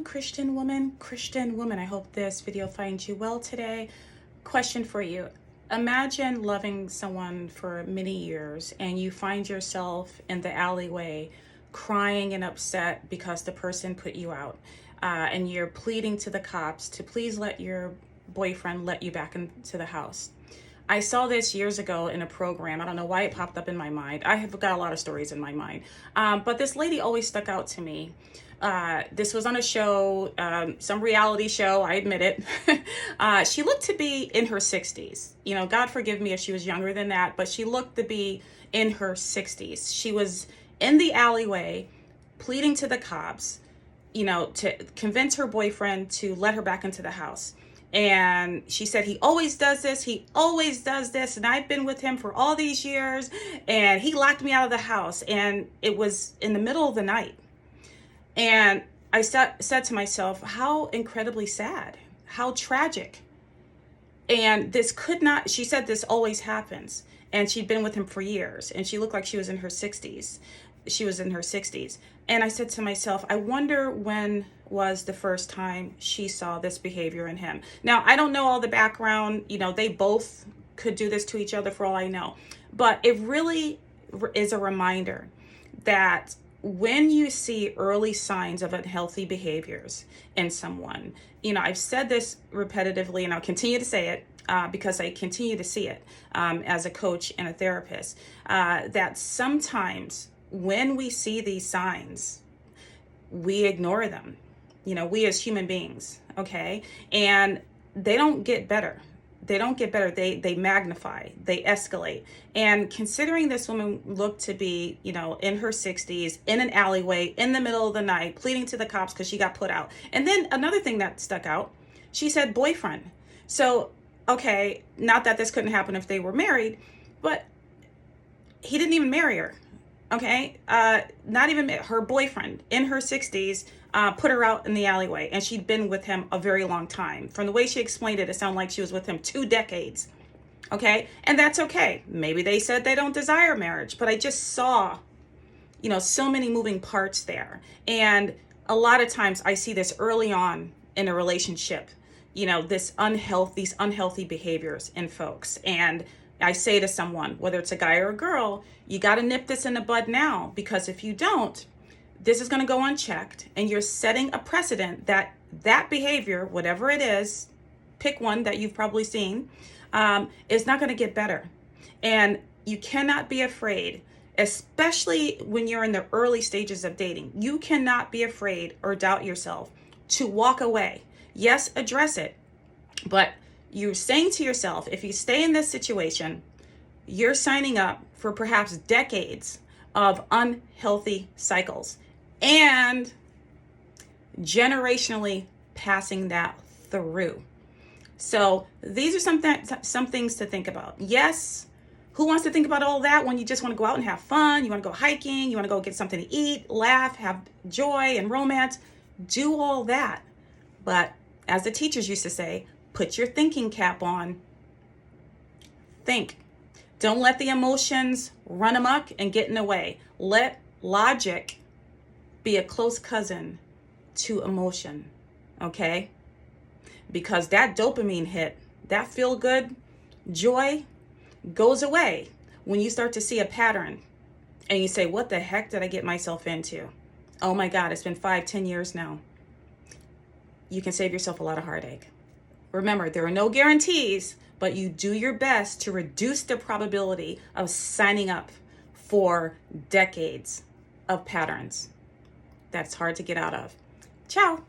Christian woman, I hope this video finds you well today. Question for you. Imagine loving someone for many years and you find yourself in the alleyway crying and upset because the person put you out, and you're pleading to the cops to please let your boyfriend let you back into the house. I saw this years ago in a program. I don't know why it popped up in my mind. I have got a lot of stories in my mind. But this lady always stuck out to me. This was on a show, some reality show, I admit it. She looked to be in her 60s. You know, God forgive me if she was younger than that, but she looked to be in her 60s. She was in the alleyway pleading to the cops, you know, to convince her boyfriend to let her back into the house. And she said, he always does this, and I've been with him for all these years, and he locked me out of the house. And it was in the middle of the night. And I said to myself, how incredibly sad, how tragic. And this could not, she said this always happens. And she'd been with him for years, and she looked like she was in her 60s. And I said to myself, I wonder when was the first time she saw this behavior in him. Now, I don't know all the background. You know, they both could do this to each other for all I know. But it really is a reminder that when you see early signs of unhealthy behaviors in someone, you know, I've said this repetitively and I'll continue to say it because I continue to see it as a coach and a therapist, that sometimes when we see these signs, we ignore them, you know, we as human beings, okay? And they don't get better. They magnify, they escalate. And considering this woman looked to be, you know, in her 60s, in an alleyway, in the middle of the night, pleading to the cops because she got put out. And then another thing that stuck out, she said boyfriend. So, okay, not that this couldn't happen if they were married, but he didn't even marry her. Okay, not even her boyfriend in her 60s put her out in the alleyway, and she'd been with him a very long time. From the way she explained it, it sounded like she was with him 2 decades. Okay, and that's okay. Maybe they said they don't desire marriage, but I just saw, you know, so many moving parts there. And a lot of times I see this early on in a relationship, you know, these unhealthy behaviors in folks. And I say to someone, whether it's a guy or a girl, you got to nip this in the bud now, because if you don't, this is going to go unchecked, and you're setting a precedent that behavior, whatever it is, pick one that you've probably seen, is not going to get better. And you cannot be afraid, especially when you're in the early stages of dating. You cannot be afraid or doubt yourself to walk away. Yes, address it, but you're saying to yourself, if you stay in this situation, you're signing up for perhaps decades of unhealthy cycles and generationally passing that through. So these are some things to think about. Yes, who wants to think about all that when you just want to go out and have fun? You want to go hiking, you want to go get something to eat, laugh, have joy and romance. Do all that. But as the teachers used to say, put your thinking cap on. Think. Don't let the emotions run amok and get in the way. Let logic be a close cousin to emotion, okay? Because that dopamine hit, that feel good joy goes away when you start to see a pattern and you say, what the heck did I get myself into? Oh my God, it's been 5-10 years now. You can save yourself a lot of heartache. Remember, there are no guarantees, but you do your best to reduce the probability of signing up for decades of patterns that's hard to get out of. Ciao.